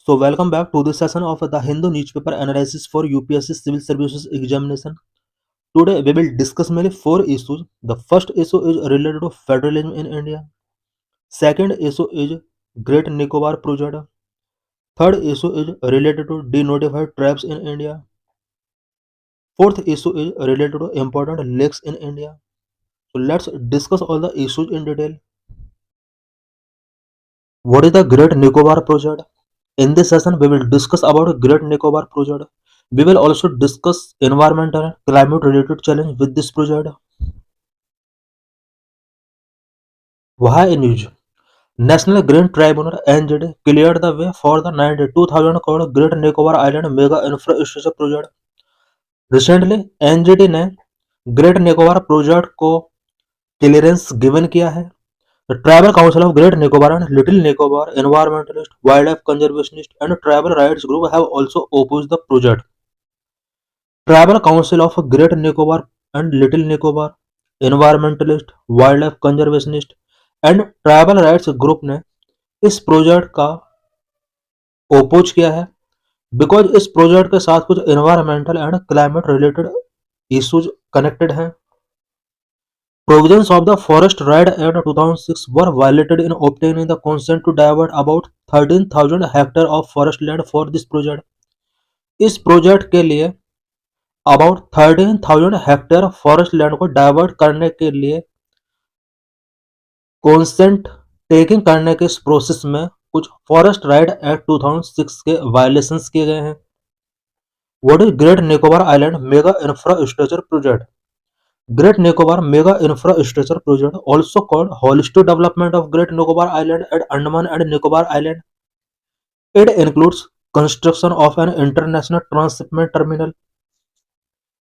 So welcome back to this session of the Hindu newspaper analysis for UPSC Civil Services examination. Today we will discuss mainly four issues. The first issue is related to federalism in India. Second issue is Great Nicobar Project. Third issue is related to denotified tribes in India. Fourth issue is related to important lakes in India. So let's discuss all the issues in detail. What is the Great Nicobar Project? In this session, we will discuss about Great Nicobar Project. We will also discuss environmental and climate related challenge with this project. Why news? National Green Tribunal (NGT) cleared the way for the 92,000 crore Great Nicobar Island mega infrastructure project. Recently, NGT ने great Nicobar project को clearance given किया है. The Tribal Council of Great Nicobar and Little Nicobar environmentalists, wildlife conservationists, and tribal rights group have also opposed the project. Tribal Council of Great Nicobar and Little Nicobar, environmentalist, wildlife conservationist and tribal rights group ने इस project का oppose किया है because इस project के साथ कुछ environmental and climate related issues connected हैं. Provisions of the Forest Right Act 2006 were violated in obtaining the consent to divert about 13,000 hectares of forest land for this project. इस project के लिए about 13,000 hectare forest land को divert करने के लिए consent taking करने के इस प्रोसेस में कुछ फॉरेस्ट राइट एक्ट 2006 के वायलेशंस किए गए हैं. What is great Nicobar island mega infrastructure project? Great Nicobar Mega Infrastructure Project, also called Holistic Development of Great Nicobar Island and Andaman and Nicobar Island. It includes construction of an international transshipment terminal,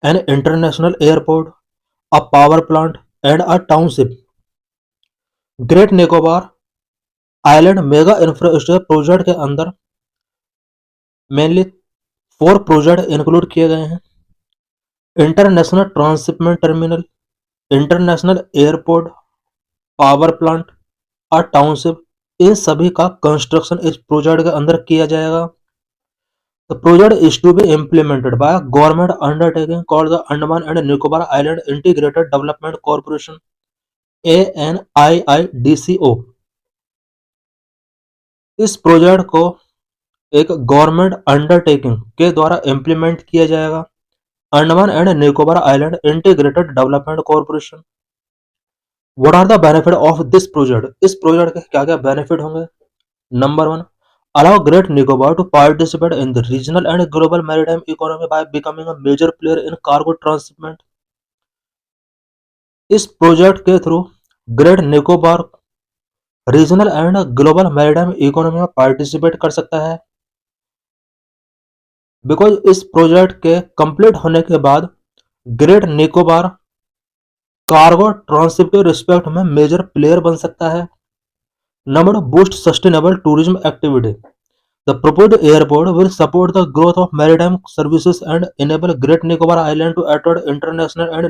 an international airport, a power plant, and a township. Great Nicobar Island Mega Infrastructure Project के अंदर mainly 4 project include किए गए हैं. International transshipment terminal, international airport, power plant और township, इन सभी का construction इस प्रोजेक्ट के अंदर किया जाएगा. The project is to be implemented by government undertaking called the Andaman and Nicobar island integrated development corporation ANIIDCO. इस प्रोजेक्ट को एक गवर्नमेंट अंडरटेकिंग के द्वारा इम्प्लीमेंट किया जाएगा. Andaman and Nicobar island integrated development corporation. What are the benefit of this project? इस project के क्या क्या बेनिफिट होंगे? Number 1, allow great Nicobar to participate in the regional and global maritime economy by becoming a major player in cargo transshipment. इस project के through great Nicobar regional and global maritime economy में participate कर सकता है बिकॉज इस project के complete होने के बाद ग्रेट निकोबार कार्गो ट्रांसशिप के रिस्पेक्ट में मेजर प्लेयर बन सकता है. Number 2, boost sustainable tourism activity. The proposed airport will support the growth of maritime services and enable Great Nicobar Island to attract international and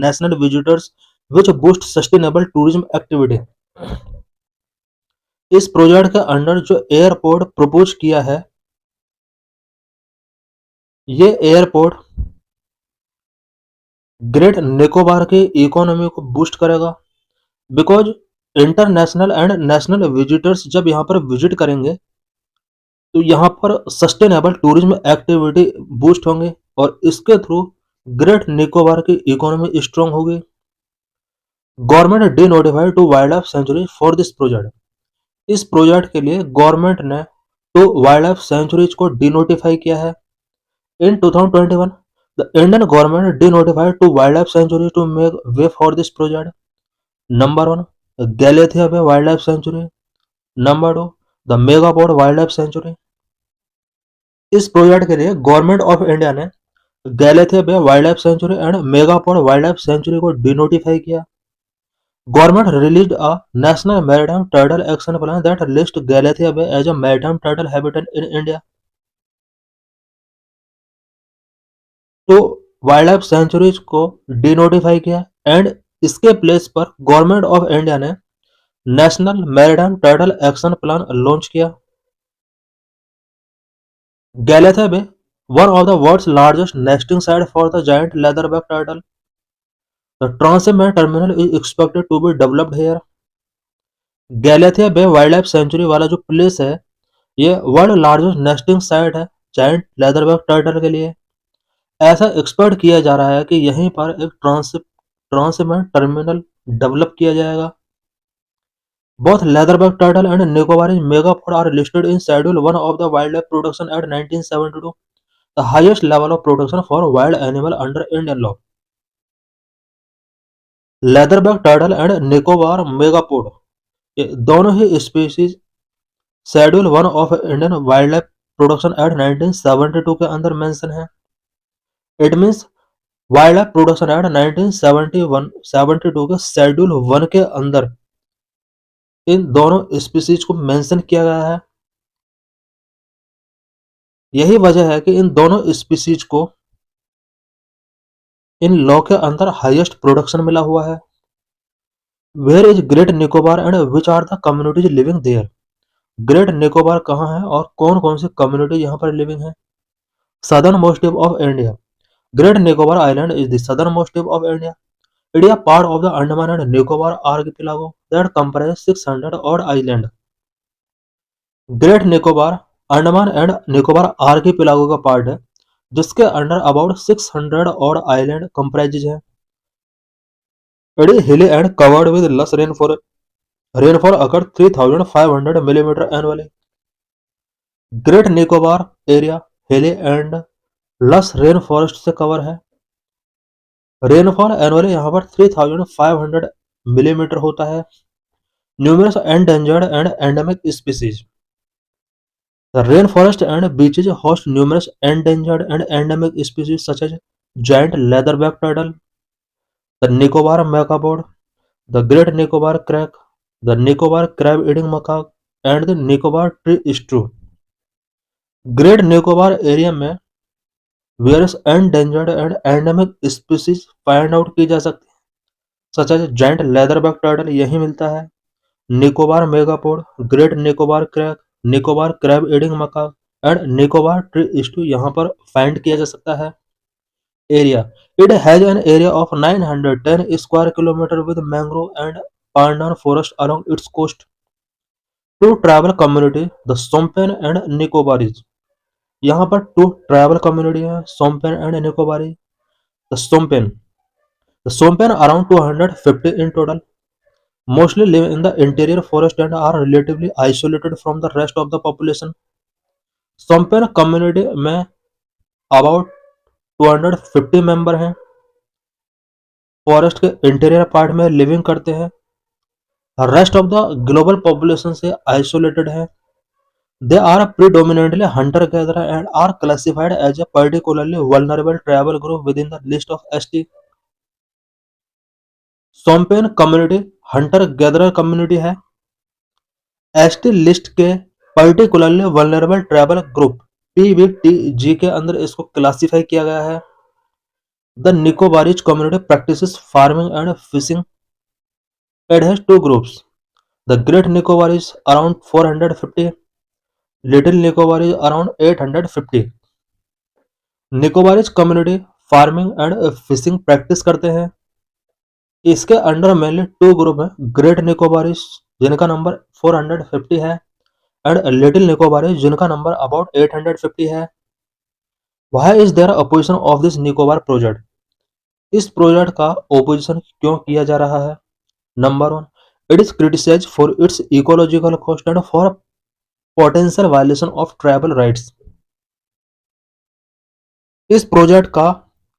national visitors, which boost sustainable tourism activity. इस project के under जो airport propose किया है, ये airport great Nicobar की economy को boost करेगा because international and national visitors जब यहाँ पर विजिट करेंगे तो यहाँ पर सस्टेनेबल टूरिज्म एक्टिविटी बूस्ट होंगे और इसके थ्रू ग्रेट निकोबार की इकोनॉमी स्ट्रांग होगी. Government denotified 2 wild life sanctuary for this project. इस प्रोजेक्ट के लिए गवर्नमेंट ने 2 वाइल्ड लाइफ सेंचुरीज को डी नोटिफाई किया है. In 2021 the Indian government denotified 2 wild life sanctuary to make way for this project. Number 1, Galathea bay wild life sanctuary. Number 2, the megapode wild life sanctuary. इस project के लिए government of India ने Galathea bay wild life sanctuary and megapode wild life sanctuary को denotify किया. Government released a national maritime turtle action plan that list Galathea Bay as a maritime turtle habitat in India. तो wild life sanctuaries को denotify किया and इसके place पर government of India ने national maritime turtle action plan launch किया. Galathea Bay, one of the world's largest nesting site for the giant leatherback turtle. The Transiman terminal is expected to be developed here. Galathea bay wild life sanctuary वाला जो place है ये world largest nesting site है giant leatherback turtle के लिए। ऐसा expect किया जा रहा है कि यहीं पर एक ट्रांसशिपमेंट टर्मिनल डेवलप किया जाएगा। Both leatherback turtle and Nicobarese megapod are listed in Schedule 1 of the Wildlife Protection Act 1972, the highest level of protection for wild animal under Indian law. Leatherback turtle and Nicobar megapod ये दोनों ही species schedule 1 of Indian wild life production act 1972 के अंदर mention है। It means wild life production act 1972 के schedule 1 के अंदर इन दोनों स्पीशीज को मेंशन किया गया है। यही वजह है कि इन दोनों स्पीशीज को इन लॉ के अंदर हाईएस्ट प्रोडक्शन मिला हुआ है। Where is great Nicobar and which are the communities living there? Great Nicobar कहाँ है और कौन कौन सी कम्युनिटी यहाँ पर लिविंग है? Southern most tip of India. Great Nicobar island is the southern most tip of India. It is a part of the Andaman and Nicobar archipelago that comprises 600 odd islands. Great Nicobar Andaman and Nicobar archipelago का part है जिसके under about 600 और island comprises है। It is hilly and covered with lush rainfall occur 3500 millimetre annually. Great Nicobar area hilly and lush rain forest से cover है। Rainfall annually यहाँ पर 3500 millimetre होता है। Numerous endangered and endemic species. The rainforest and beaches host numerous endangered and endemic species such as giant leatherback turtle, the Nicobar macabod, the great Nicobar crake, the Nicobar crab-eating macaque, and the Nicobar tree shrew. Great Nicobar area में various endangered and endemic species find out की जा सकती है such as giant leatherback turtle यही मिलता है। Nicobar megapode, great Nicobar crake, Nicobar crab eating macaque and Nicobar tree shrew यहाँ पर फाइंड किया जा सकता है। Area it has an area of 910 square kilometre with mangrove and pandan forest along its coast. Two tribal community the Shompen and Nicobarese. यहाँ पर to tribal community है Shompen and Nicobari. The Shompen around 250 in total mostly live in the interior forest and are relatively isolated from the rest of the population. Shompen community में about 250 member हैं, forest के interior part में living करते हैं, rest of the global population से isolated है। They are predominantly hunter gatherer and are classified as a particularly vulnerable tribal group within the list of ST. Shompen community hunter gatherer community है। ST list के particularly vulnerable tribal group PVTG के अंदर इसको classify किया गया है। The Nicobarese community practices farming and fishing. It has two groups, the great Nicobarese around 450, little Nicobarese around 850। Nicobarese community farming and fishing practice करते हैं। इसके अंडर मेनली टू ग्रुप है, ग्रेट निकोबारीज जिनका नंबर 450 है एंड लिटिल निकोबारीज जिनका नंबर अबाउट 850 है। Why is there opposition of this Nicobar project? इस project का ओपोजिशन क्यों किया जा रहा है? Number 1, it is criticise for it's ecological cost and for potential violation of tribal rights. इस प्रोजेक्ट का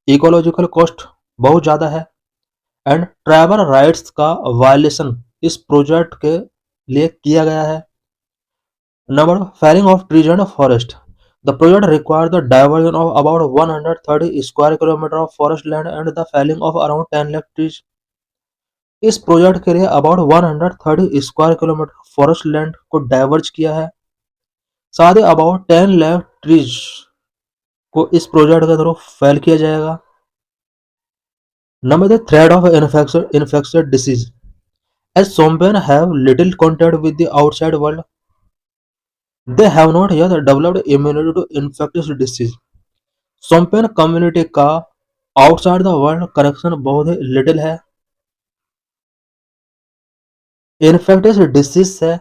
इकोलॉजिकल कॉस्ट बहुत ज़्यादा है एंड ट्राइबल राइट्स का वायलेशन इस प्रोजेक्ट के लिए किया गया है। Number 2, felling of trees and forest. The project requires the diversion of about 130 square kilometer of forest land and the felling of around 10 lakh trees. इस प्रोजेक्ट के लिए about 130 square kilometre forest land को diverge किया है, साथ ही about 10 lakh trees को इस project के थ्रू फेल किया जाएगा। Number 3, threat of infectious disease. As Shompen have little contact with the outside world, They have not yet developed immunity to infectious disease. Shompen community का आउटसाइड द वर्ल्ड कनेक्शन बहुत ही little है। Infectious disease से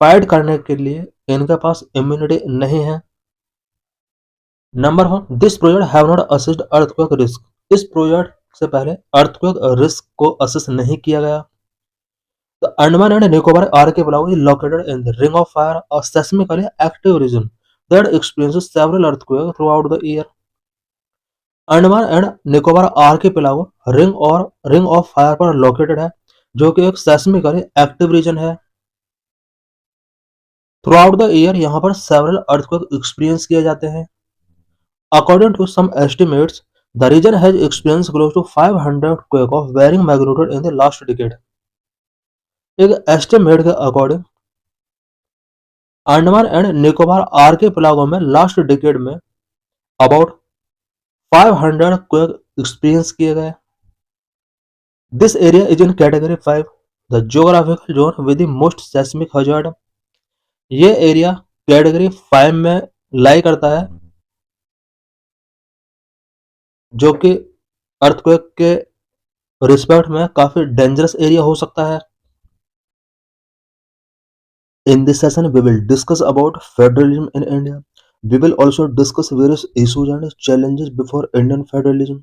fight करने के लिए इनके पास इम्यूनिटी नहीं है। Number 1, this project have not assessed earthquake risk. इस प्रोजेक्ट से पहले अर्थक्वेक रिस्क को असेस नहीं किया गया। The Andaman and Nicobar archipelago is located in the Ring of Fire, a seismically active region that experiences several earthquakes throughout the year. Andaman and Nicobar archipelago ring of fire पर located है, जो कि एक seismically active region है। Throughout the year यहाँ पर several earthquake experience किए जाते हैं। According to some estimates, the region has experience close to 500 quake of varying magnitude in the last decade. एक एस्टिमेट के according Andaman and Nicobar archipelago में last decade में about 500 quake experience किए गए। This area is in category 5, the geographical zone with the most seismic hazard. ये area category 5 में लाई करता है, जो कि अर्थक्वेक के रिस्पेक्ट में काफी डेंजरस एरिया हो सकता है। In this session, we will discuss about federalism in India. We will also discuss various issues and challenges before Indian federalism.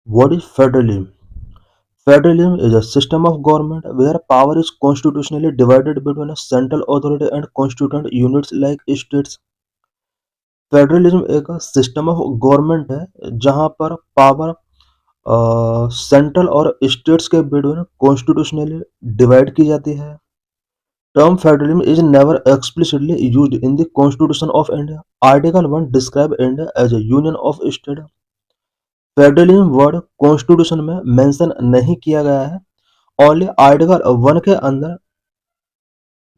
What is federalism? Federalism is a system of government where power is constitutionally divided between a central authority and constituent units like states. Federalism एक system of government है जहां पर power central और states के between constitutionally divide की जाती है। Term federalism is never explicitly used in the Constitution of India. Article 1 describes India as a union of states. Federalism word constitution में mention नहीं किया गया है, ओनली आर्टिकल 1 के अंदर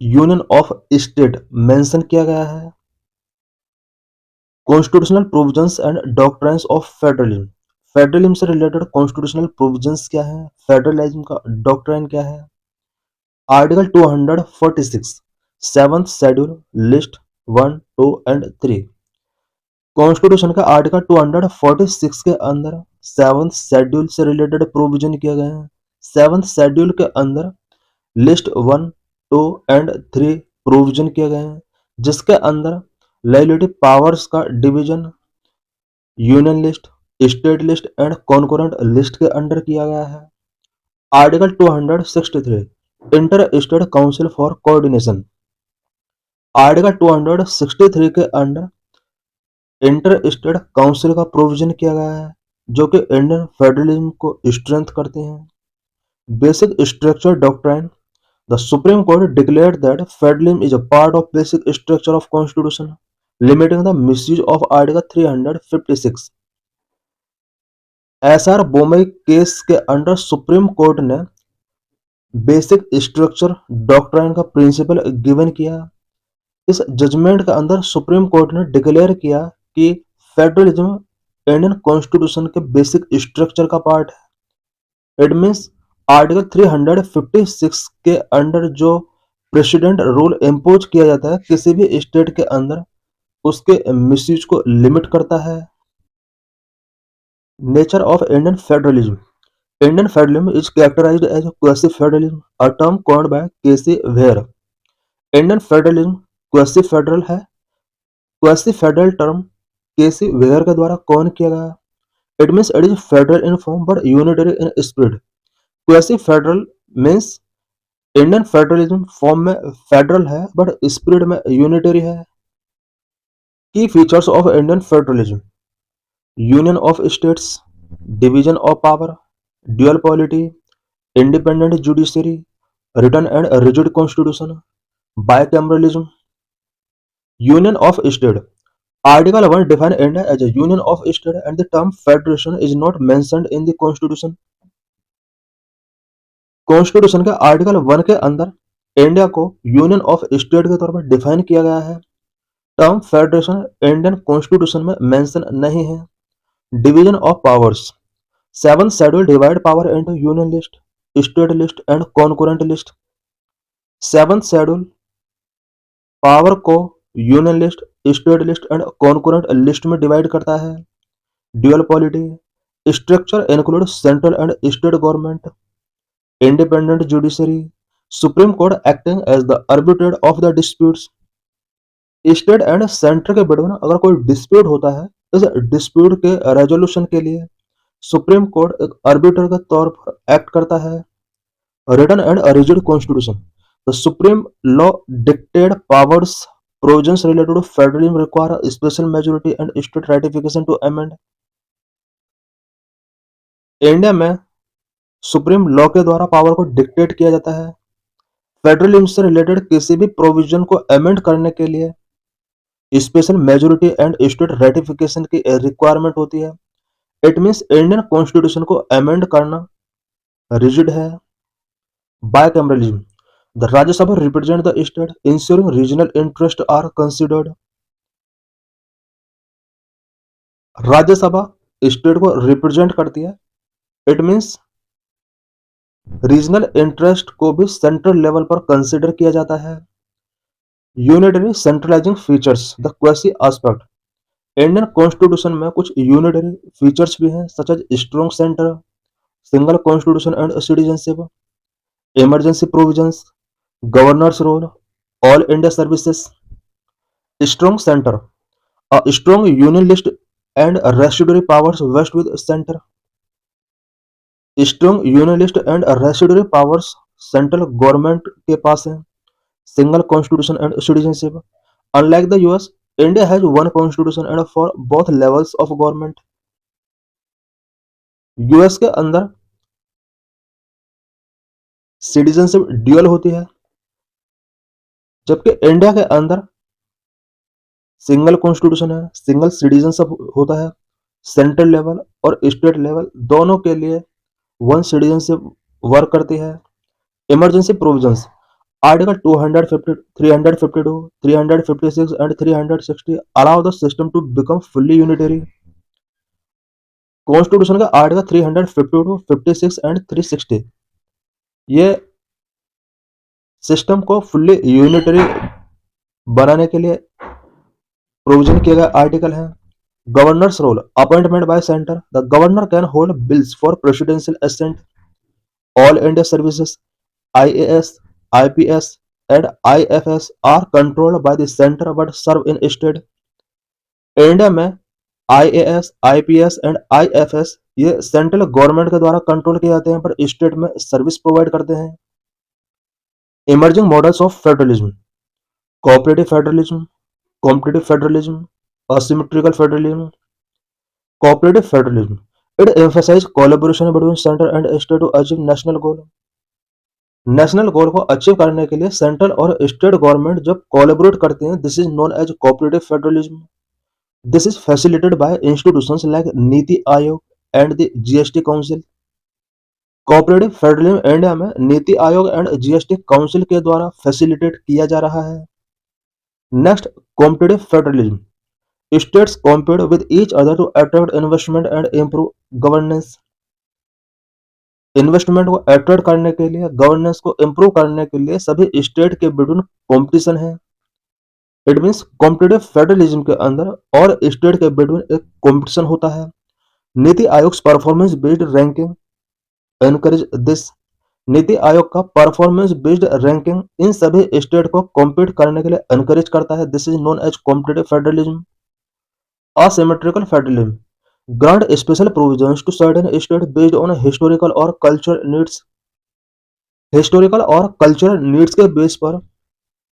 यूनियन ऑफ स्टेट मेंशन किया गया है। Constitutional provisions and doctrines of federalism. Federalism से रिलेटेड कॉन्स्टिट्यूशनल प्रोविजंस क्या है, फेडरलिज्म का डॉक्ट्राइन क्या है। Article 246 7th schedule list 1, 2 and 3। Constitution का आर्टिकल 246 के अंदर 7th शेड्यूल से रिलेटेड प्रोविजन किए गए हैं। 7th शेड्यूल के अंदर लिस्ट 1, 2 एंड 3 प्रोविजन किए गए हैं, जिसके अंदर लेजिस्लेटिव पावर्स का division union list, state list and concurrent list के अंडर किया गया है। Article 263 inter state council for coordination. Article 263 के अंडर इंटर स्टेट काउंसिल का प्रोविजन किया गया है, जो कि इंडियन फेडरलिज्म को स्ट्रेंथ करते हैं। Basic structure doctrine. The supreme court declared that federalism is a part of basic structure of constitution, limiting the misuse of article 356। SR Bommai case के अंडर सुप्रीम कोर्ट ने बेसिक स्ट्रक्चर डॉक्ट्राइन का principal given किया। इस judgement के अंदर supreme court ने declare किया कि फेडरलिज्म इंडियन कॉन्स्टिट्यूशन के बेसिक स्ट्रक्चर का पार्ट है। इट मीन्स आर्टिकल 356 के अंडर जो प्रेसिडेंट रूल इम्पोज किया जाता है किसी भी स्टेट के अंदर, उसके मिसयूज को लिमिट करता है। Nature of Indian federalism. Indian federalism is characterized as quasi-federalism, a term coined by K.C. Ware. Indian federalism quasi-federal है। Quasi-federal term K.C. Ware के द्वारा कॉइन किया गया। It means it is federal in form but unitary in spirit. Quasi-federal means Indian federalism form में federal है but spirit में unitary है। Key features of Indian federalism: Union of states, division of power, dual polity, independent judiciary, written and rigid constitution, bicameralism. Union of state. Article 1 defines India as a union of state and the term federation is not mentioned in the constitution. Constitution के article 1 के अंदर India को union of state के तौर पर define किया गया है। टर्म फेडरेशन इंडियन कॉन्स्टिट्यूशन में मेंशन नहीं है। Division of powers. 7th schedule divide power into union list, state list and concurrent list. Seventh schedule power को union list, state list and concurrent list में divide करता है। Dual polity structure include central and state government, independent judiciary, supreme court acting as the arbitrator of the disputes. State and centre के between अगर कोई dispute होता है, इस dispute के रेजोल्यूशन के लिए सुप्रीम कोर्ट एक आर्बिटर के तौर पर एक्ट करता है। Written and rigid constitution the supreme law dictated powers provisions related to federalism require special majority and state ratification to amend. India में सुप्रीम लॉ के द्वारा पावर को डिक्टेट किया जाता है। फेडरलिज्म से रिलेटेड किसी भी प्रोविजन को अमेंड करने के लिए special majority and state ratification की रिक्वायरमेंट होती है। इट मींस इंडियन कॉन्स्टिट्यूशन को अमेंड करना रिजिड है। Bicameralism the Rajya Sabha represent the state ensuring regional interest are considered. Rajya Sabha state को रिप्रेजेंट करती है। इट मींस रीजनल इंटरेस्ट को भी सेंट्रल लेवल पर कंसिडर किया जाता है। Unitary centralizing features the quasi aspect Indian constitution में कुछ यूनिटरी फीचर्स भी हैं, such as strong centre, single constitution and citizenship, emergency provisions, governor's role, all India services. Strong centre a strong union list and residuary powers vest with centre. Strong union list and residuary powers central government के पास है। Single constitution and citizenship unlike the US India has one constitution and for both levels of government. US के अंदर citizenship dual होती है, जबकि India के अंदर सिंगल कॉन्स्टिट्यूशन है, सिंगल सिटीजनशिप होता है। सेंट्रल लेवल और स्टेट लेवल दोनों के लिए वन सिटीजनशिप वर्क करती है। Emergency provisions article 250, 352, 356 and 360 allow the system to become fully unitary. Constitution का आर्टिकल 352, 56 एंड 360 ये सिस्टम को फुल्ली यूनिटरी बनाने के लिए प्रोविजन किया गया आर्टिकल है। Governor's role appointment by centre the governor can hold bills for presidential assent. All India services IAS, IPS and IFS are controlled by the center but serve in state। India में IAS, IPS and IFS ये central government के द्वारा control किए जाते हैं पर state में service provide करते हैं। Emerging models of federalism cooperative federalism, competitive federalism, asymmetrical federalism. Cooperative federalism it emphasize collaboration between centre and state to achieve national goal. National goal को अचीव करने के लिए सेंट्रल और स्टेट गवर्नमेंट जब collaborate करते हैं, this is known as cooperative federalism. This is facilitated by institutions like NITI Aayog and the GST council. Cooperative federalism India में NITI Aayog and GST council के द्वारा फैसिलिटेट किया जा रहा है। Next competitive federalism states compete with each other to attract investment and improve governance. Investment को attract करने के लिए, गवर्नेंस को इम्प्रूव करने के लिए सभी स्टेट के बिटवीन कॉम्पिटिशन है। इट मींस कॉम्पिटिटिव फेडरलिज्म के अंदर और स्टेट के बिटवीन एक कॉम्पिटिशन होता है। NITI Aayog performance based ranking encourage this. NITI Aayog का परफॉर्मेंस बेस्ड रैंकिंग इन सभी स्टेट को कॉम्पीट करने के लिए एनकरेज करता है। This is known as competitive federalism. Asymmetrical federalism grant special provisions to certain states based on historical और cultural needs। हिस्टोरिकल और कल्चरल नीड्स के बेस पर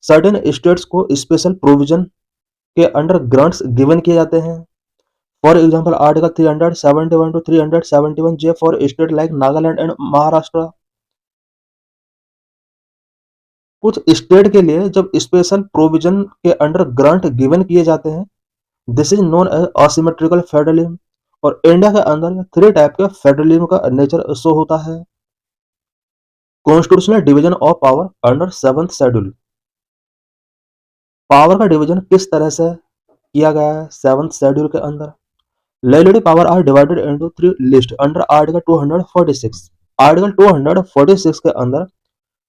सर्टेन स्टेट्स को स्पेशल प्रोविजन के अंडर ग्रांट्स गिवन किए जाते हैं। For example article 371 to 371 J for state like Nagaland and Maharashtra. कुछ स्टेट के लिए जब स्पेशल प्रोविजन के अंडर ग्रांट गिवन किए जाते हैं, this is known as asymmetrical federalism. और इंडिया के अंदर 3 टाइप के फेडरलिज्म का नेचर शो होता है। Constitutional division of power under 7th schedule. Power का डिवीजन किस तरह से किया गया है 7th शेड्यूल के अंदर। Legislative power are divided into 3 list under article 246। Article 246 के अंदर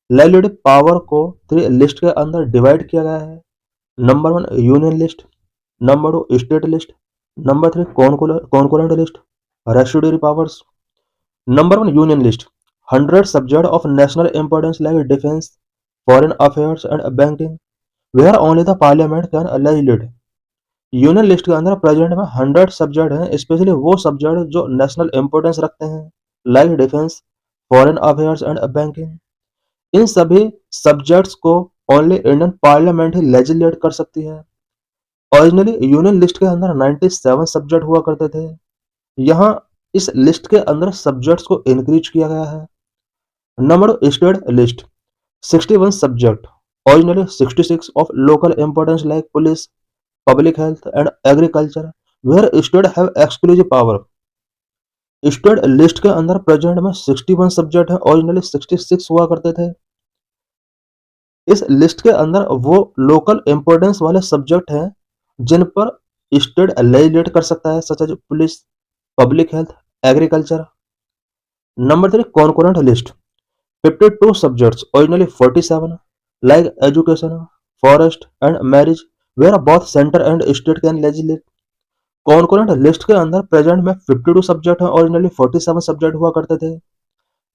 लेजिस्लेटिव पावर को 3 लिस्ट के अंदर डिवाइड किया गया है। Number 1 union list, number 2 state list, number 3 concurrent list, residuary powers. Number 1 union list 100 subject of national importance like defense, foreign affairs and banking, where only the parliament can legislate। Union list के अंदर present में 100 subject हैं, specially वो subject जो national importance रखते हैं, like defence, foreign affairs and banking. इन सभी सब्जेक्ट्स को ओनली इंडियन पार्लियामेंट ही लेजिस्लेट कर सकती है। ओरिजिनली यूनियन लिस्ट के अंदर 97 सब्जेक्ट हुआ करते थे। यहाँ इस लिस्ट के अंदर सब्जेक्ट्स को इंक्रीज किया गया है। Number state list 61 subject, originally 66 of local importance like police, public health and agriculture, where state have exclusive power। State list के अंदर प्रेजेंट में 61 सब्जेक्ट है, ओरिजिनली 66 हुआ करते थे। इस लिस्ट के अंदर वो लोकल इंपॉर्टेंस वाले सब्जेक्ट हैं जिन पर स्टेट लेजिस्लेट कर सकता है, such as police, public health, agriculture. Number 3 concurrent list 52 subjects, originally 47 like education, forest and marriage, where both center and state can legislate। Concurrent list के अंदर प्रेजेंट में 52 subject हैं, ओरिजिनली 47 सब्जेक्ट हुआ करते थे।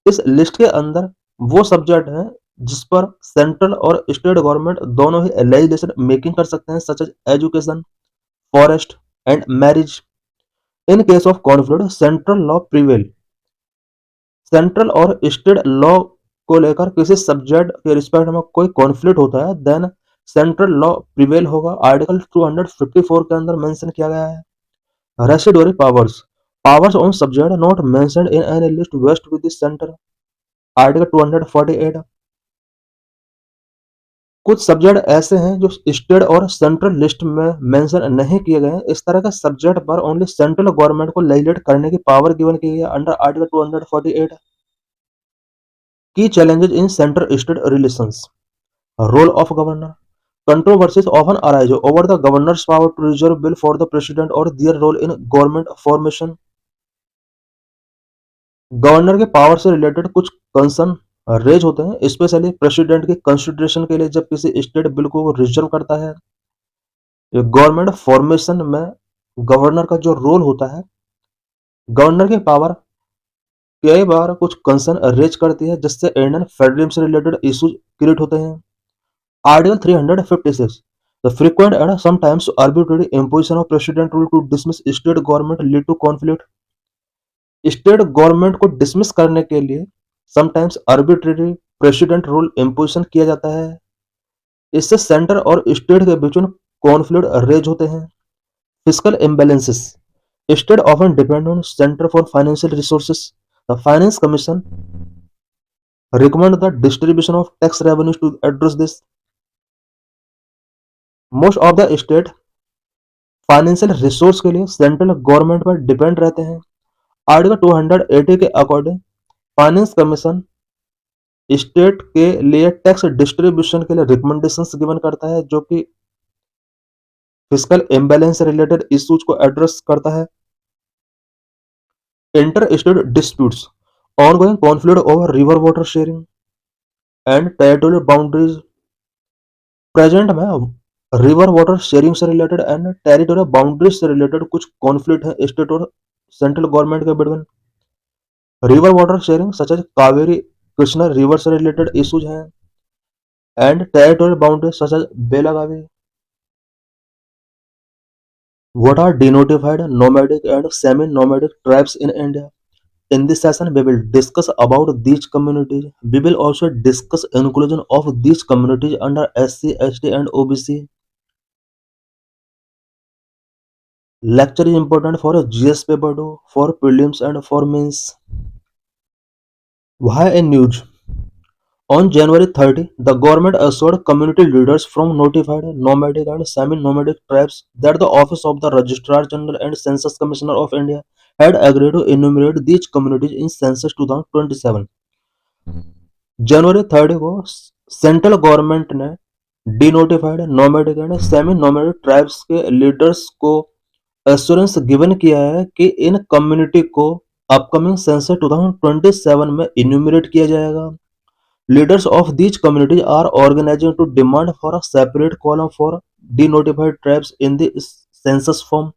इस लिस्ट के अंदर वो सब्जेक्ट हैं जिस पर सेंट्रल और स्टेट गवर्नमेंट दोनों ही लेजिस्लेशन मेकिंग कर सकते हैं, such as education, forest and marriage. In case of conflict central law prevail. Central और स्टेट लॉ को लेकर किसी सब्जेक्ट के रिस्पेक्ट में कोई कॉन्फ्लिक्ट होता है, देन सेंट्रल लॉ प्रिवेल होगा। आर्टिकल 254 के अंदर मेंशन किया गया है। Residuary powers, powers on subject not mentioned in any list vest with the centre. Article 248। कुछ सब्जेक्ट ऐसे हैं जो स्टेट और सेंट्रल लिस्ट में मेंशन नहीं किए गए हैं। इस तरह के सब्जेक्ट पर ओनली सेंट्रल गवर्नमेंट को लेजिस्लेट करने की पावर गिवन की गई है under article 248। Key challenges in centre state relations. Role of governor, controversies often arise over the governor's power to reserve bill for the president or their role in government formation। Governor के power से related कुछ concern raise होते हैं, specially president के consideration के लिए जब किसी स्टेट बिल को रिजर्व करता है। गवर्नमेंट फॉर्मेशन में गवर्नर का जो रोल होता है, गवर्नर की पावर कई बार कुछ कंसर्न रेज करती है जिससे इंडियन फेडरलिज्म से रिलेटेड इश्यूज क्रिएट होते हैं। Article 356, the frequent and sometimes arbitrary imposition of president rule to dismiss state government lead to conflict। State government को डिसमिस करने के लिए sometimes arbitrary president rule imposition किया जाता है। इससे सेंटर और स्टेट के बीच में कॉन्फ्लिक्ट रेज होते हैं। Fiscal imbalances, state often depend on centre for financial resources. The finance commission recommend the distribution of tax revenues to address this. Most of the state financial resource के लिए central government पर depend रहते हैं। Article 280 के according finance commission state के लिए tax distribution के लिए रिकमेंडेशंस गिवन करता है, जो कि फिस्कल इम्बैलेंस से रिलेटेड इश्यूज को एड्रेस करता है। Inter state disputes, ongoing conflict over river water sharing and territorial boundaries. Present में रिवर वाटर शेयरिंग से रिलेटेड एंड टेरिटोरियल बाउंड्रीज से रिलेटेड कुछ कॉन्फ्लिक्ट है स्टेट और सेंट्रल गवर्नमेंट के between. River water sharing such as Kaveri Krishna river से related issues हैं, and territorial boundaries such as Belagavi. What are denotified, nomadic and semi-nomadic tribes in India? In this session, we will discuss about these communities. We will also discuss inclusion of these communities under SC, ST and OBC. Lecture is important for GS paper 2, for prelims and for mains. Why in news? On January 30, the government assured community leaders from notified, nomadic and semi-nomadic tribes that the Office of the Registrar General and Census Commissioner of India had agreed to enumerate these communities in Census 2027। जनवरी 30 को central government ने denotified, nomadic and semi nomadic tribes के leaders को assurance given किया है कि इन community को अपकमिंग सेंसस 2027 में इन्यूमरेट किया जाएगा। Leaders of these communities are organising to demand for a separate column for denotified tribes in the census form.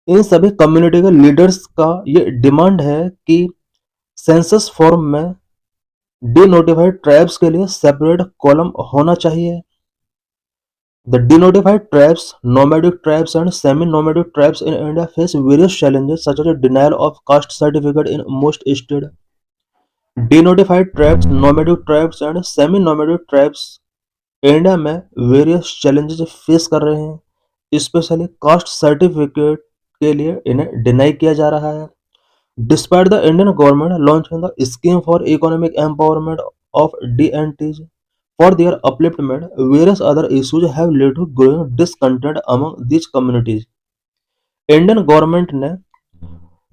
इन सभी कम्युनिटी के लीडर्स का ये डिमांड है कि सेंसस फॉर्म में डिनोटिफाइड ट्राइब्स के लिए सेपरेट कॉलम होना चाहिए। The denotified tribes, nomadic tribes and semi-nomadic tribes in India face various challenges such as a denial of caste certificate in most states. Denotified tribes, nomadic tribes and semi-nomadic tribes India में various challenges face कर रहे हैं, specially caste certificate के लिए इन्हें deny किया जा रहा है। Despite the Indian government launching the scheme for economic empowerment of DNTs for their upliftment, various other issues have led to growing discontent among these communities. Indian government ने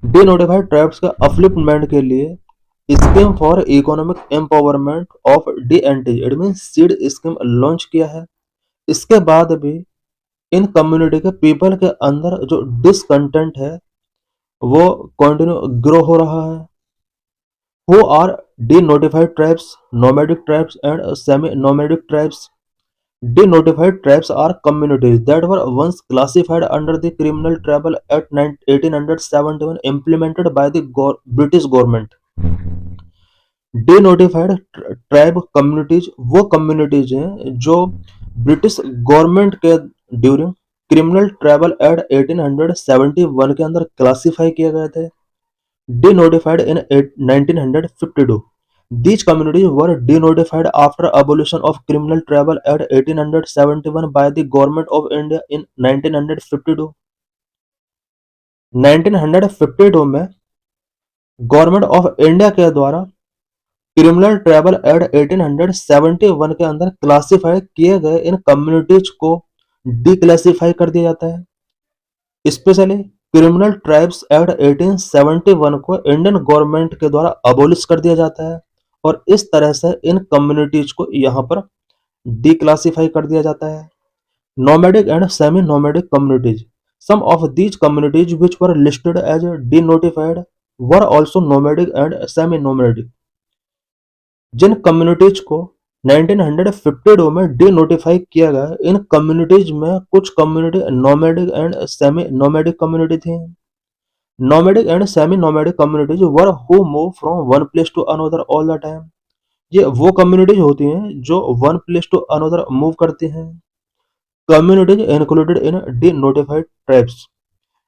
denotified tribes के upliftment के लिए scheme for economic empowerment of DNT it mean seed scheme launch किया है। इसके बाद भी इन community के पीपल के अंदर जो डिसकंटेंट है वो कंटिन्यू ग्रो हो रहा है। Who are denotified tribes, nomadic tribes and semi-nomadic tribes? Denotified tribes are communities that were once classified under the Criminal Tribal Act 1871 implemented by the British government. Denotified tribe communities वो communities हैं जो British government के during criminal tribal act 1871 के अंदर classify किए गए थे। Denotified in 1952. These communities were denotified after abolition of Criminal Tribal Act 1871 by the Government of India in 1952. 1952 में गवर्नमेंट ऑफ इंडिया के द्वारा क्रिमिनल ट्राइबल एक्ट 1871 के अंदर क्लासिफाई किए गए इन कम्युनिटीज को डिक्लासिफाई कर दिया जाता है। स्पेशली क्रिमिनल ट्राइब्स एक्ट 1871 को इंडियन गवर्नमेंट के द्वारा अबोलिश कर दिया जाता है और इस तरह से इन कम्युनिटीज को यहाँ पर डिक्लासिफाई कर दिया जाता है। Nomadic and semi nomadic communities, some of these communities which were listed as denotified were also nomadic and semi nomadic. जिन कम्युनिटीज को 1952 में डिनोटिफाई किया गया, इन कम्युनिटीज में कुछ community nomadic and semi nomadic community थी। Nomadic and semi-nomadic communities were who move from one place to another all the time. ये वो कम्युनिटीज होती हैं जो one place to another move करती हैं। Communities included in denotified tribes.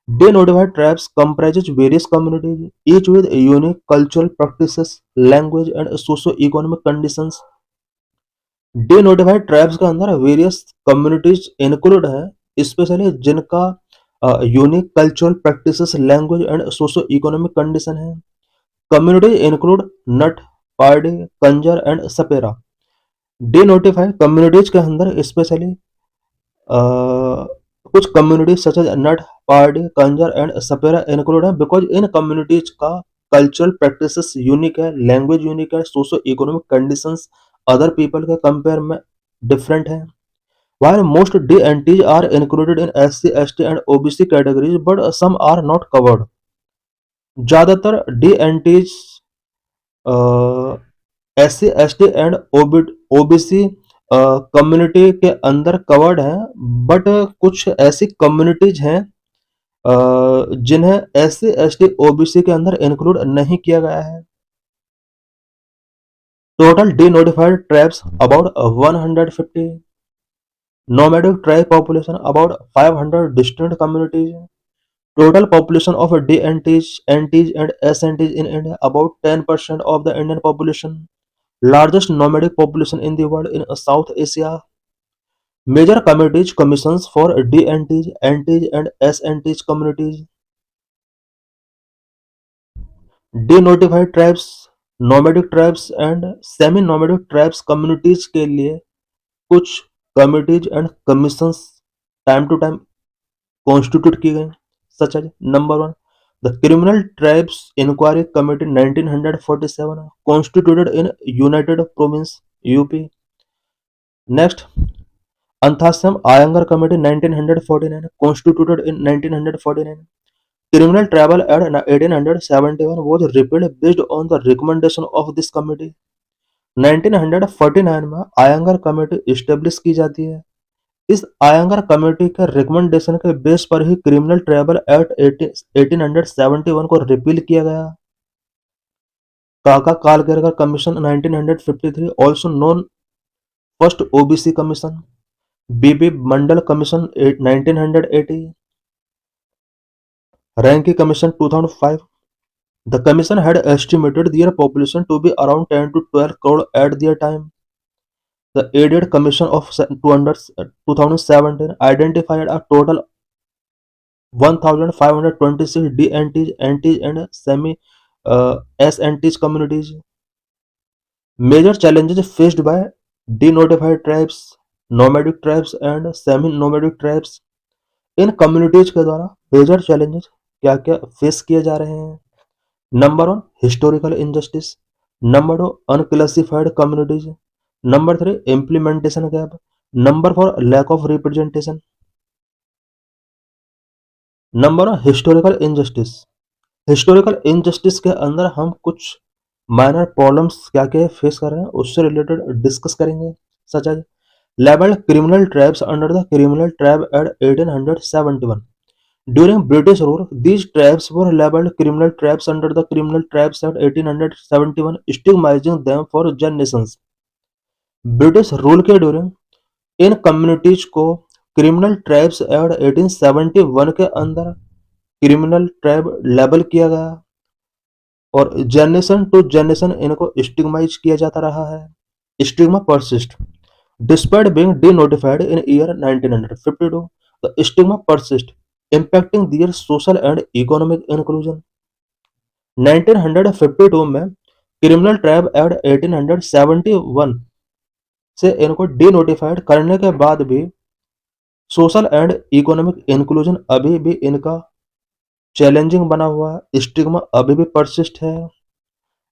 Denotified tribes comprises various communities, each with unique cultural practices, language and socio-economic conditions. Denotified tribes के अंदर various communities include हैं, स्पेशली जिनका unique cultural practices, language and socio economic condition है। Community include Nat, Pardi, Kanjar and Sapera. Denotified communities के अंदर specially कुछ communities such as Nat, Pardi, Kanjar and Sapera include है because इन कम्युनिटीज का कल्चरल प्रैक्टिसेस यूनिक है, लैंग्वेज यूनिक है, socio economic conditions other people के कंपेयर में डिफरेंट है। While most DNTs are included in SC, ST and OBC categories, but some are not covered. ज़्यादातर DNTs SC, ST and OBC community के अंदर covered हैं, but कुछ ऐसी communities हैं जिन्हें SC, ST, OBC के अंदर इंक्लूड नहीं किया गया है। Total denotified tribes about 150. Nomadic tribe population about 500 distinct communities. Total population of DNTs, NTs and SNTs in India about 10% of the Indian population. Largest nomadic population in the world in South Asia. Major communities commissions for DNTs, NTs and SNTs communities. Denotified tribes, nomadic tribes and semi-nomadic tribes communities के लिए कुछ committees and commissions time to time constitute की गई, such as number 1 the criminal tribes inquiry committee 1947 constituted in United Province UP. Next Ananthasayanam Ayyangar committee 1949 constituted in 1949। Criminal Travel Act 1871 was repealed based on the recommendation of this committee. 1949 में Iyengar committee establish की जाती है। इस Iyengar committee के recommendation के base पर ही criminal tribal act 1871 को repeal किया गया। Kaka Kalelkar commission 1953, also known first OBC commission, BP Mandal commission 1980, Renke commission 2005. The commission had estimated their population to be around 10 to 12 crore at their time. The aided commission of 2017 identified a total 1,526 DNTs, NTs and SNTs communities. Major challenges faced by denotified tribes, nomadic tribes and semi-nomadic tribes. In communities के द्वारा major challenges क्या क्या face किए जा रहे हैं? Number 1, historical injustice. Number 2, unclassified communities. Number 3, implementation gap. Number 4, lack of representation. Number 1, historical injustice. Historical injustice के अंदर हम कुछ माइनर प्रॉब्लम्स क्या क्या फेस कर रहे हैं उससे रिलेटेड डिस्कस करेंगे, such as labeled criminal tribes under the Criminal Tribe Act 1871. During British rule, these tribes were labeled criminal tribes under the Criminal Tribes Act 1871, stigmatizing them for generations. British rule के during in communities को criminal tribes act 1871 के अंदर criminal tribe label किया गया और generation to generation इनको स्टिग्माइज किया जाता रहा है। Stigma persist despite being denotified in year 1952, the stigma persists, impacting their social and economic inclusion. 1952 में क्रिमिनल ट्राइब एक्ट 1871 से इनको डीनोटिफाइड करने के बाद भी सोशल एंड इकोनॉमिक इंक्लूजन अभी भी इनका चैलेंजिंग बना हुआ है। स्टिग्मा अभी भी परसिस्ट है।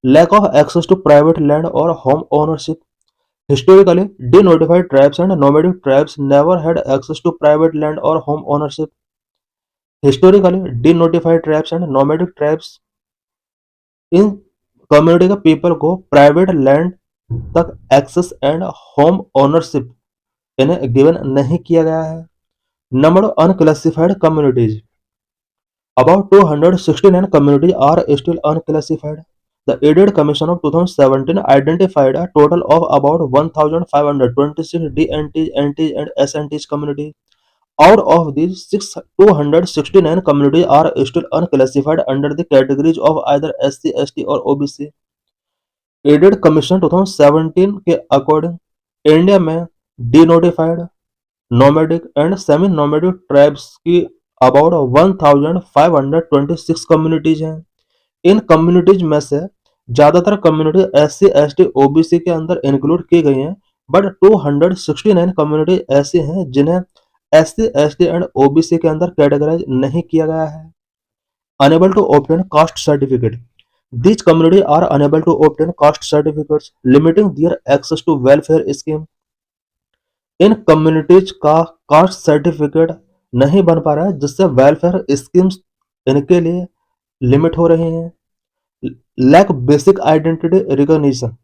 Lack of access to private land और home ownership. Historically, denotified tribes and nomadic tribes never had access to private land or home ownership. Historically, denotified tribes and nomadic tribes in community के people को private land तक access and home ownership इन्हें given नहीं किया गया है। Number unclassified communities. About 269 communities are still unclassified. The Aided Commission of 2017 identified a total of about 1,526 DNTs, NTs, and SNTs communities. Out of these, 269 communities are still unclassified under the categories of either SC, ST, or OBC. Aided Commission 2017 के according India में denotified, nomadic and semi nomadic tribes की about 1526 communities हैं। इन communities में से ज्यादातर community SC, ST, OBC के अंदर include की गई हैं, बट 269 कम्युनिटी ऐसी हैं जिन्हें SC, ST एंड OBC के अंदर कैटेगराइज नहीं किया गया है। Unable to obtain caste certificate. These communities are unable to obtain caste certificates, limiting their access to welfare scheme. In communities का कास्ट सर्टिफिकेट नहीं बन पा रहा है जिससे वेलफेयर स्कीम्स इनके लिए लिमिट हो रही हैं। Lack basic identity recognition.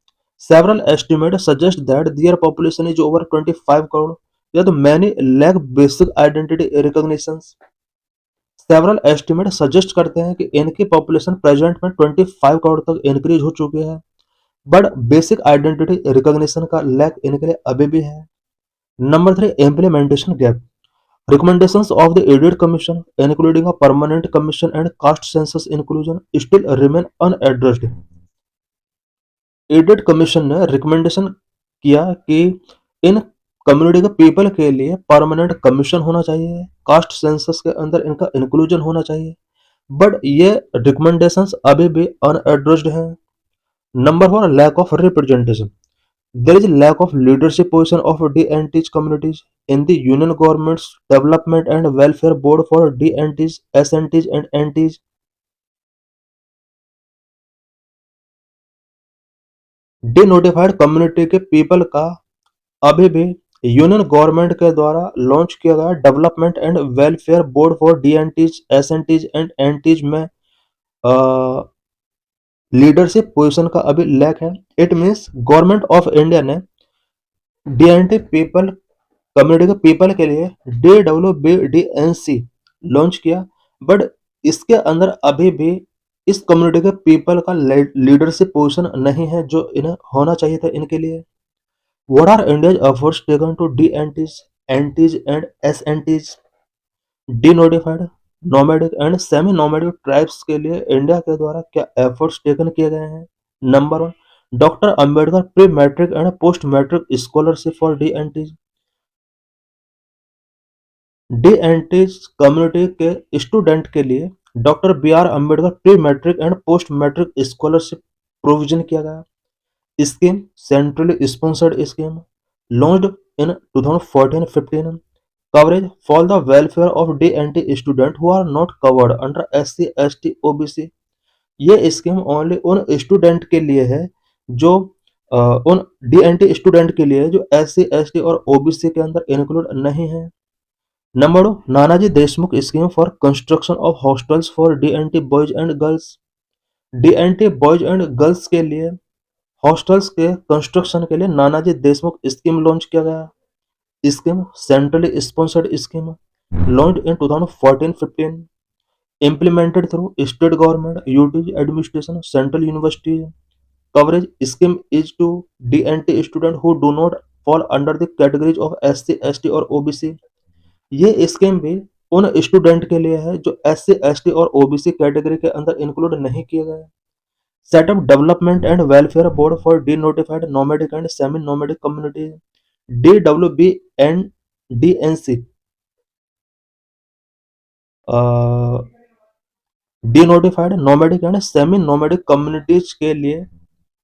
Several estimate suggest that their population is over 25 crore, yet many lack basic identity recognitions. Several estimate suggest करते हैं कि इनकी पॉपुलेशन प्रेजेंट में 25 करोड़ तक इंक्रीज हो चुकी है, बट बेसिक आइडेंटिटी रिकॉग्निशन का लैक इनके लिए अभी भी है। Number 3, implementation gap. Recommendations of the Audit Commission, including a permanent commission and caste census inclusion, still remain unaddressed. Audit Commission ने रिकमेंडेशन किया कि इन कम्युनिटी के पीपल के लिए परमानेंट कमीशन होना चाहिए, कास्ट सेंसस के अंदर इनका इंक्लूजन होना चाहिए, बट ये रिकमेंडेशंस अभी भी अनएड्रेस्ड हैं। Number 4, lack of representation. There is lack of leadership position of DNTs communities in the Union Government's Development and Welfare Board for DNTs, SNTs and NTs. Denotified community के people का अभी भी union government के द्वारा launch किया गया development and welfare board for DNTs SNTs and NTs में leadership position का अभी लैक है। It means government of India ने डीएनटी पीपल कम्युनिटी के पीपल के लिए DWBDNC लॉन्च किया, बट इसके अंदर अभी भी इस कम्युनिटी के पीपल का लीडरशिप पोजीशन नहीं है जो इन्हें होना चाहिए था इनके लिए। What are India's efforts taken to DNTs, NTs and SNTs, denotified nomadic and semi nomadic tribes के लिए इंडिया के द्वारा क्या एफर्ट्स टेकन किए गए हैं? Number one, doctor Ambedkar pre matric and post matric scholarship for DNTs। DNTs community के student के लिए doctor B.R. Ambedkar pre matric and post matric scholarship provision किया गया। Scheme centrally sponsored scheme launched in 2014-15। coverage for the welfare of DNT student who are not covered under SC ST OBC। ये scheme only उन student के लिए है जो उन DNT student के लिए जो SC ST और OBC के अंदर इंक्लूड नहीं है। Number 2, Nanaji Deshmukh scheme for construction of hostels for DNT boys and girls. DNT boys and girls के लिए हॉस्टल्स के कंस्ट्रक्शन के लिए नानाजी देशमुख स्कीम लॉन्च किया गया। Scheme centrally sponsored scheme launched in 2014-15, implemented through state government, UTG administration, central university। Coverage scheme is to DNT student who do not fall under the categories of SC, ST और OBC। ये scheme भी उन student के लिए है जो SC, ST और OBC category के अंदर इंक्लूड नहीं किए गए। Setup development and welfare board for D notified nomadic and semi nomadic community DWBNDNC denotified nomadic and semi nomadic communities के लिए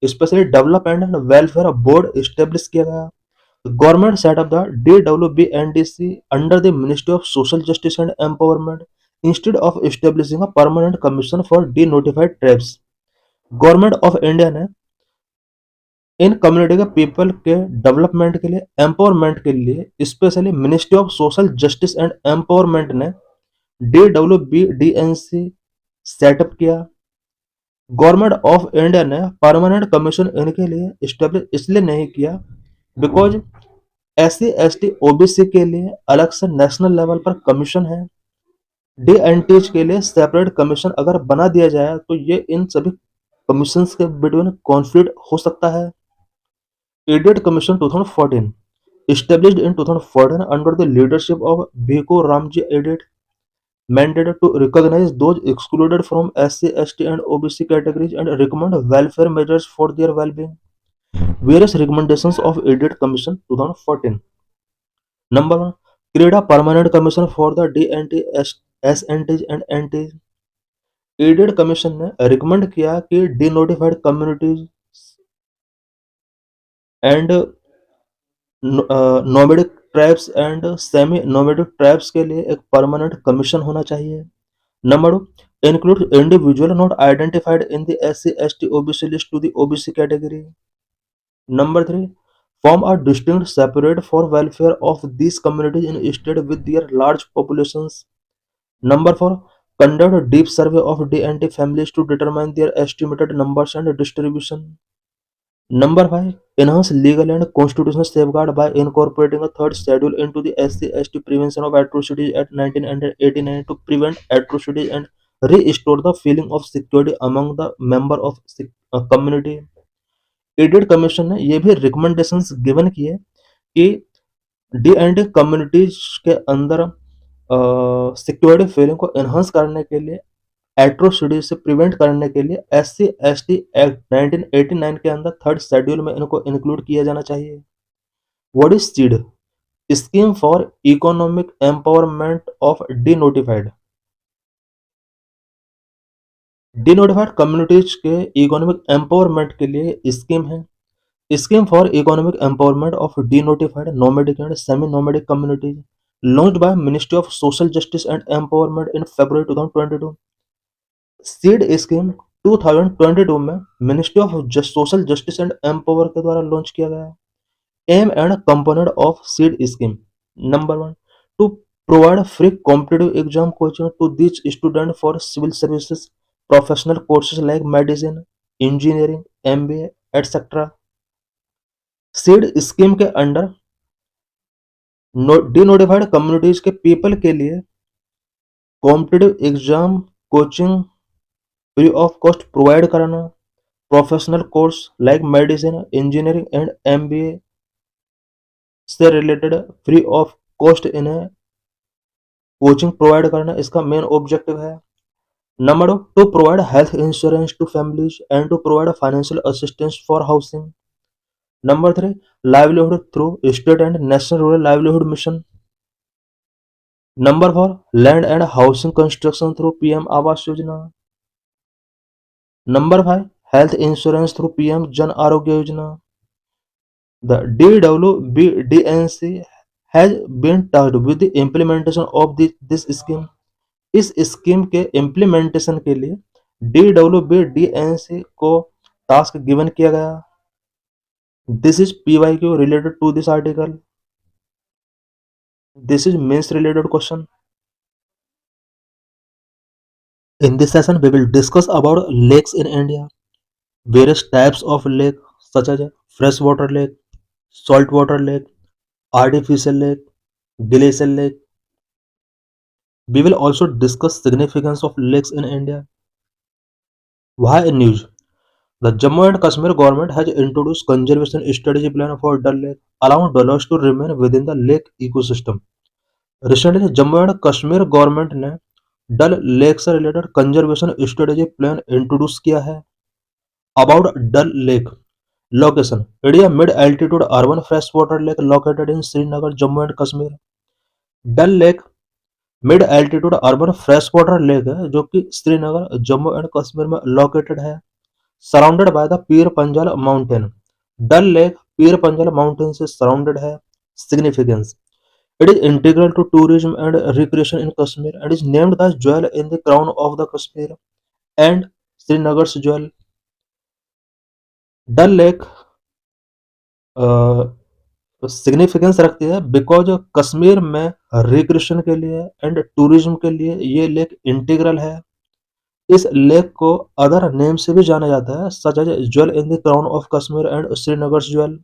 specially development and welfare board establish किया गया। Government set up the DWBNDC under the ministry of social justice and empowerment instead of establishing a permanent commission for D notified tribes. Government of India ने इन community के people के development के लिए empowerment के लिए specially ministry of social justice and empowerment ने DWBDNC setup किया। Government of India ने परमानेंट कमीशन इनके लिए इस्टेब्लिश इसलिए नहीं किया बिकॉज SC ST OBC के लिए अलग से नेशनल लेवल पर कमीशन है। DNTs के लिए सेपरेट कमीशन अगर बना दिया जाए तो ये इन सभी कमीशंस के बिटवीन कॉन्फ्लिक्ट हो सकता है। Idate commission 2014 established in 2014 under the leadership of Bhiko Ramji Aided, mandated to recognize those excluded from SC, ST and OBC categories and recommend welfare measures for their well-being। Various recommendations of Aided Commission 2014। Number 1, create a permanent commission for the DNT, SNTs and NTs। Idate commission ने recommend किया कि denotified communities and nomadic tribes and semi nomadic tribes के लिए एक permanent commission होना चाहिए। Number 2, include individual not identified in the SC ST OBC list to the OBC category. Number 3, form a distinct separate for welfare of these communities in state with their large populations। Number 4, conduct a deep survey of DNT families to determine their estimated numbers and distribution। Number 5, enhance legal and constitutional safeguard by incorporating a third schedule into the SC ST Prevention of Atrocities Act 1989 to prevent atrocities and restore the feeling of security among the member of community। Idate commission ने ये भी recommendations given किए कि DNT communities के अंदर security feeling को enhance करने के लिए एट्रोसिटी से प्रिवेंट करने के लिए SC ST एक्ट 1989 के अंदर थर्ड शेड्यूल में इनको इंक्लूड किया जाना चाहिए। What is seed? Scheme for economic empowerment of denotified communities के इकोनॉमिक एम्पावरमेंट के लिए स्कीम है। Scheme for economic empowerment of denotified nomadic and semi nomadic communities launched by Ministry of Social Justice and Empowerment in February 2022। Seed scheme 2022 में ministry of social justice and empower के द्वारा launch किया गया। Aim and component of seed scheme. Number one, to provide free competitive exam coaching to these students for civil services, professional courses like medicine, engineering, MBA, etc. SEED scheme के under denotified communities के people के लिए competitive exam coaching free of cost provide कराना, professional course like medicine, engineering and MBA से related free of cost इन्हें coaching provide करना इसका main objective है। Number 2, to provide health insurance to families and to provide financial assistance for housing. Number 3, livelihood through state and national rural livelihood mission. Number 4, land and housing construction through PM Awas Yojana. Number 5, health insurance through PM Jan Arogya Yojana. The DWBDNC has been tasked with the implementation of this scheme. इस scheme के implementation के लिए DWBDNC को task given किया गया। This is PYQ related to this article. This is means related question. In this session, we will discuss about lakes in India, various types of lake such as freshwater lake, saltwater lake, artificial lake, glacial lake. We will also discuss significance of lakes in India. Why in news? The Jammu and Kashmir government has introduced conservation strategy plan for Dal Lake, allowing dwellers to remain within the lake ecosystem. Recently, Jammu and Kashmir government ने Dal lake से related conservation strategy plan introduce किया है। About Dal lake location, India mid altitude urban fresh water lake located in Srinagar Jammu and Kashmir. Dal lake mid altitude urban fresh water lake है जो कि Srinagar Jammu and Kashmir में located है, surrounded by the Pir Panjal mountain. Dull lake Pir Panjal mountain से surrounded है। Significance, it is integral to tourism and recreation in Kashmir and is named the jewel in the crown of the Kashmir and Srinagar's jewel. Dal lake significance रखती है because Kashmir में recreation के लिए and tourism के लिए ये lake integral है। इस लेक को अदर नेम से भी जाना जाता है such as jewel in the crown of Kashmir and Srinagar's jewel.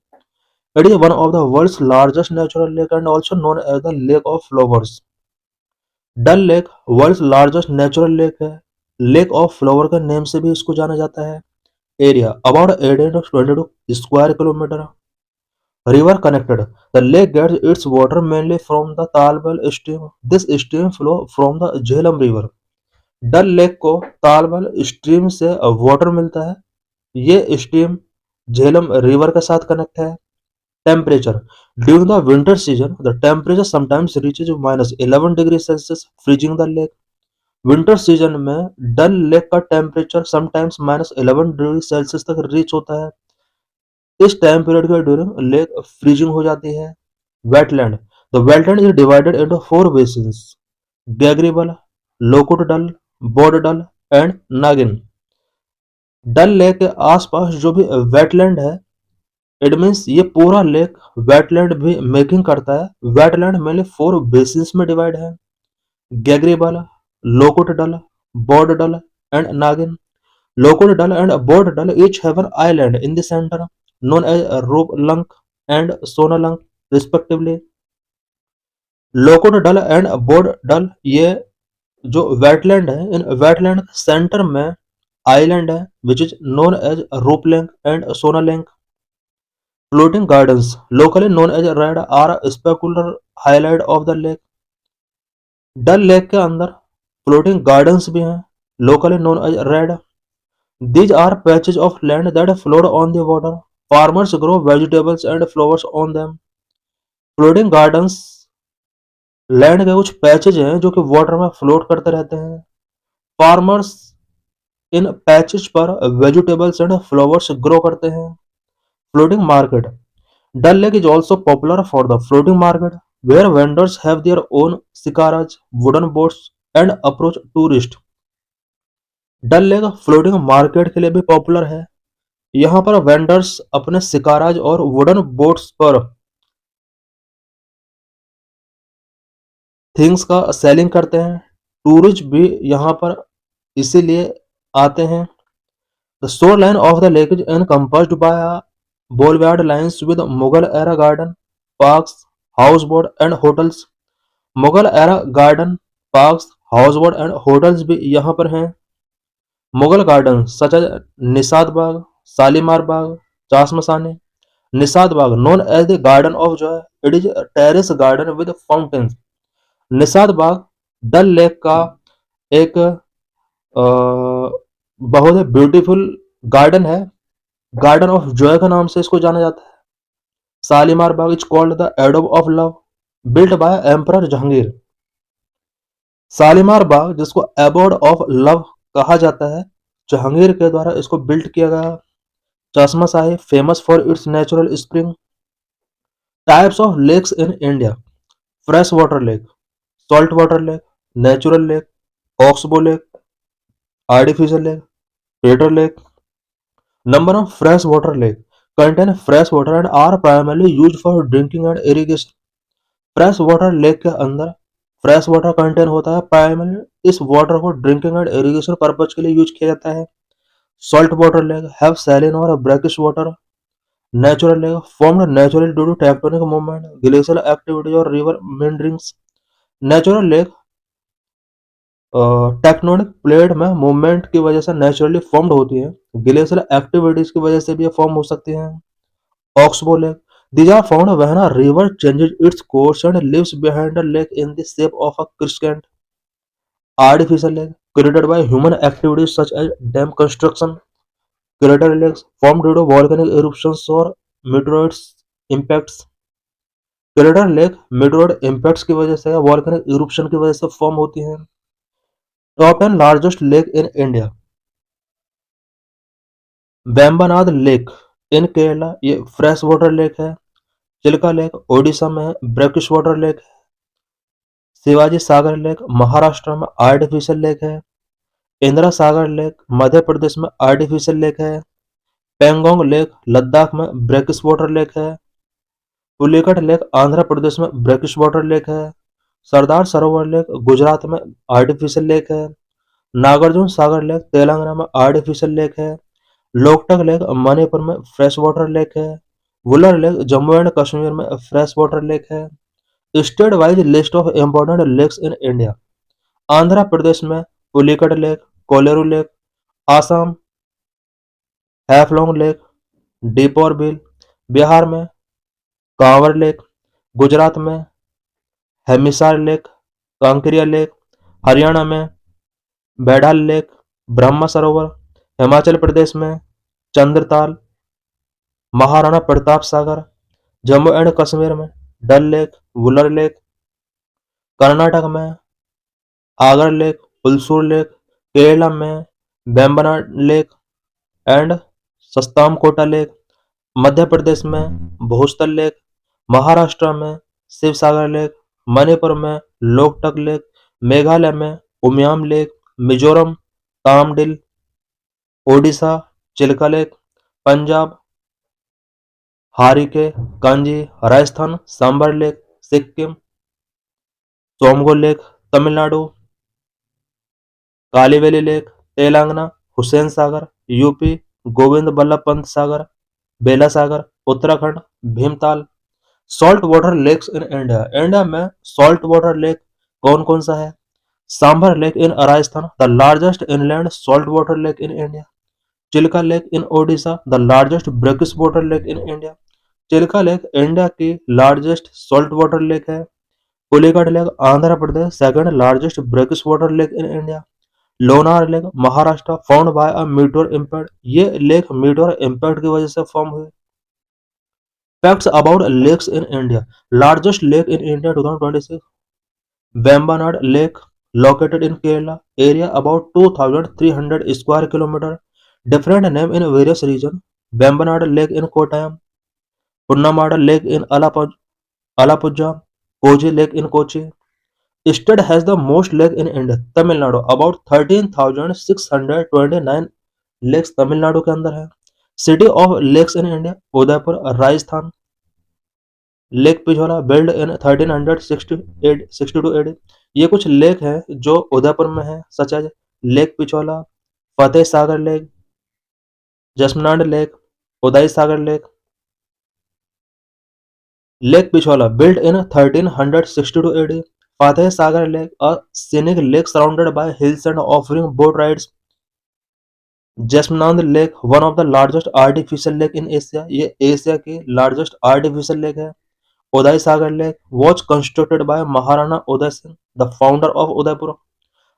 It is one of the world's largest natural lake and also known as the lake of flowers. Dal lake world's largest natural lake है। Lake of flower के name से भी इसको जाना जाता है। Area about 822 square kilometre. River connected. The lake gets its water mainly from the Talbal stream. This stream flow from the Jhelum river. Dal lake को Telbal stream से वाटर मिलता है। ये स्ट्रीम झेलम रिवर के साथ कनेक्ट है। Temperature during the winter season the temperature sometimes reaches -11 degree Celsius, freezing the lake. Winter season में Dal lake का टेम्परेचर समटाइम्स -11 डिग्री सेल्सियस तक रीच होता है। इस टाइम पीरियड के ड्यूरिंग लेक फ्रीजिंग हो जाती है। Wetland, the wetland is divided into 4 basins, Gagribal, Lokut Dal, Bod Dal and Nagin. Dal lake के आसपास जो भी वेटलैंड है इट मीन्स ये पूरा लेक वेटलैंड भी मेकिंग करता है। वेटलैंड मेनली 4 बेसिन्स में डिवाइड है, Gagribal, Lokut Dal, Bod Dal and Nagin. Lokut Dal and Bod Dal each have an island in the center known as Ropelank and Sonalank respectively. Lokut Dal and Bod Dal ये जो वेटलैंड है इन वेटलैंड सेंटर में आइलैंड है which is known as Ropelank and Sonalank. Floating gardens locally known as Rad are spectacular highlight of the lake. Dal lake के अंदर floating gardens भी हैं locally known as Rad. These are patches of land that float on the water. Farmers grow vegetables and flowers on them. Floating gardens land के कुछ patches हैं जो कि water में फ्लोट करते रहते हैं। फार्मर्स इन पैचेज पर वेजिटेबल्स एंड फ्लावर्स ग्रो करते हैं। Floating market, Dal lake is also popular for the floating market where vendors have their own shikaras, wooden boats and approach tourist. Dal lake floating market के लिए भी पॉपुलर है यहाँ पर वेंडर्स अपने शिकाराज और वुडन बोट्स पर थिंग्स का सेलिंग करते हैं। टूरिस्ट भी यहाँ पर इसीलिए आते हैं। The shoreline of the lake is encompassed by boulevard lines with Mughal era garden, parks, houseboat and hotels. Mughal era garden, parks, houseboat and hotels भी यहाँ पर हैं। Mughal garden such as Nishat Bagh, Shalimar Bagh, Chashmashahi. Nishat Bagh known as the Garden of Joy. It is a terrace garden with fountains. Nishat Bagh Dal lake का एक बहुत beautiful garden है। Garden of joy के नाम से इसको जाना जाता है। Shalimar Bagh is called the एडोब of love, built by emperor Jahangir. Shalimar Bagh जिसको एबोर्ड ऑफ लव कहा जाता है, जहांगीर के द्वारा इसको बिल्ट किया गया। Chashma Shahi famous for its natural spring. Types of lakes in India: fresh water lake, salt water lake, natural lake, oxbow lake, artificial lake, crater lake. Number of freshwater lake contain fresh water and are primarily used for drinking and irrigation. Fresh water lake के अंदर fresh water contain होता है, primary इस water को drinking and irrigation purpose के लिए use किया जाता है। Salt water lake have saline और brackish water. Natural lake formed naturally due to tectonic movement, glacial activities और river meanderings. Natural lake tectonic plate में मूवमेंट की वजह से नेचुरली फॉर्म्ड होती है। ग्लेशियल एक्टिविटीज की वजह से भी फॉर्म हो सकती हैं। Oxbow lake, these are found when a river changes its course and leaves behind a lake in the shape of a crescent. Artificial lake created by human activities such as dam construction. Crater lakes formed due to volcanic eruptions or meteoroids impacts. Crater lake meteoroid impacts की वजह से या volcanic eruption की वजह से form होती हैं। Top and largest lake in India: Vembanad lake in Kerala, ये फ्रेश वाटर लेक है। चिल्का लेक ओडिशा में है, ब्रैकिश वाटर लेक है। शिवाजी सागर लेक महाराष्ट्र में आर्टिफिशियल लेक है। इंदिरा सागर लेक मध्य प्रदेश में आर्टिफिशियल लेक है। पेंगोंग लेक लद्दाख में ब्रैकिश वाटर लेक है। पुलिकट लेक आंध्र प्रदेश में ब्रैकिश वाटर लेक है। सरदार सरोवर लेक गुजरात में आर्टिफिशियल लेक है। नागार्जुन सागर लेक तेलंगाना में आर्टिफिशियल लेक है। लोकटक लेक मणिपुर में फ्रेश वाटर लेक है। वुलर लेक जम्मू एंड कश्मीर में फ्रेश वाटर लेक है। State wise list of important lakes in India: Andhra Pradesh में Pulicat lake, Kolleru lake. Assam Haflong lake, Deepor Beel. Bihar में कांवर लेक। गुजरात में हेमिसार लेक, कांकरिया लेक। हरियाणा में बैडाल लेक, ब्रह्मा सरोवर। हिमाचल प्रदेश में चंद्रताल, महाराणा प्रताप सागर। जम्मू एंड कश्मीर में डल लेक, वुलर लेक। कर्नाटक में आगर लेक, उलसूर लेक। केरला में Vembanad lake and सस्तामकोटा lake. Madhya Pradesh में भोजतल लेक। महाराष्ट्र में शिवसागर लेक। मणिपुर में लोकटक लेक। मेघालय में Umiam lake. Mizoram Tamdil. Odisha Chilka lake. Punjab Harike Kanjli. Rajasthan Sambhar lake. Sikkim Tsomgo lake. Tamil Nadu Kaliveli lake. Telangana Hussain Sagar. UP Govind Ballabh Pant Sagar, Bela Sagar. Uttarakhand Bhimtal. Salt water lakes in India: India में सॉल्ट वाटर लेक कौन कौन सा है? Sambhar lake in Rajasthan, the largest inland salt water lake in India. Chilka lake in Odisha, the largest brackish water lake in India. Chilka lake India की largest salt water lake है। Pulicat lake Andhra Pradesh, second largest brackish water lake in India. Lonar lake Maharashtra, found by a meteor impact, ये lake meteor impact की वजह से form हुए। Facts about lakes in India: largest lake in India 2026, Vembanad lake located in Kerala, area about 2,300 square kilometer, different name in various regions. Vembanad Lake in Kottayam, Punnamada Lake in Alapuzha, Koji Lake in Kochi. State has the most lake in India. Tamil Nadu, about 13,629 lakes Tamil Nadu के अंदर है। City of lakes in India, Udaipur, Rajasthan. Lake Pichola build in 1362 AD। ये कुछ lake हैं जो उदयपुर में है, such as lake Pichola, Fateh Sagar lake, Jaisamand lake, Udai Sagar lake. Lake Pichola built in 1362 AD, Fateh Sagar Lake, a scenic lake surrounded by hills and offering boat rides. Jaisamand lake, one of the largest artificial lake in Asia, ये Asia की largest artificial lake है। Udai Sagar lake was constructed by Maharana Udai Singh, the founder of Udaipur.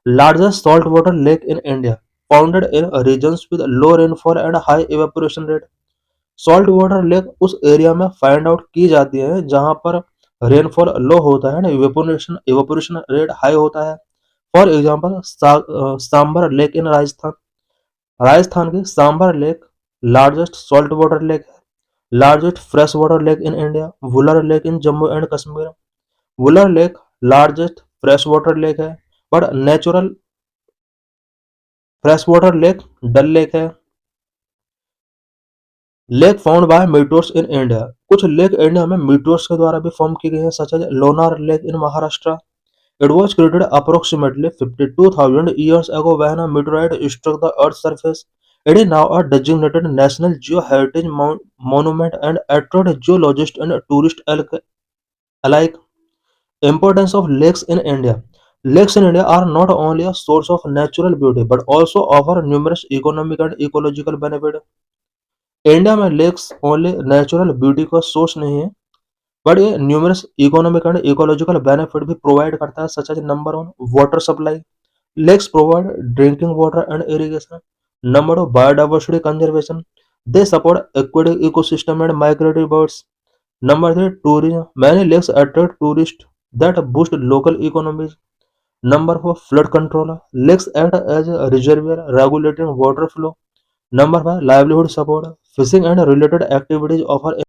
Largest salt water lake in India, founded in regions with low rainfall and high evaporation rate. Salt water lake उस area में find out की जाती है जहां पर rainfall लो होता है ना, इवेपोरेशन रेट हाई होता है। For example Sambhar lake in Rajasthan, Rajasthan की Sambhar lake largest salt water lake है। Largest fresh water lake in India, Wular lake in Jammu and Kashmir. Wular lake largest fresh water lake है, but natural fresh water lake Dal lake है। Lake found by meteors in India, कुछ lake India में meteors के द्वारा भी form की गई है, such as Lonar lake in Maharashtra. It was created approximately 52,000 years ago when a meteorite struck the Earth's surface. It is now a designated national geoheritage monument and attracts geologists and tourists alike. Importance of lakes in India. Lakes in India are not only a source of natural beauty but also offer numerous economic and ecological benefits. India में lakes only natural beauty का source नहीं है, but ये numerous economic and ecological benefit भी provide करता है, such as number 1 water supply, lakes provide drinking water and irrigation. Number 2 biodiversity conservation, they support aquatic ecosystem and migratory birds. Number 3 tourism, many lakes attract tourist that boost local economies. Number 4 flood control, lakes act as reservoir regulating water flow. Number 5 livelihood support, fishing and related activities offer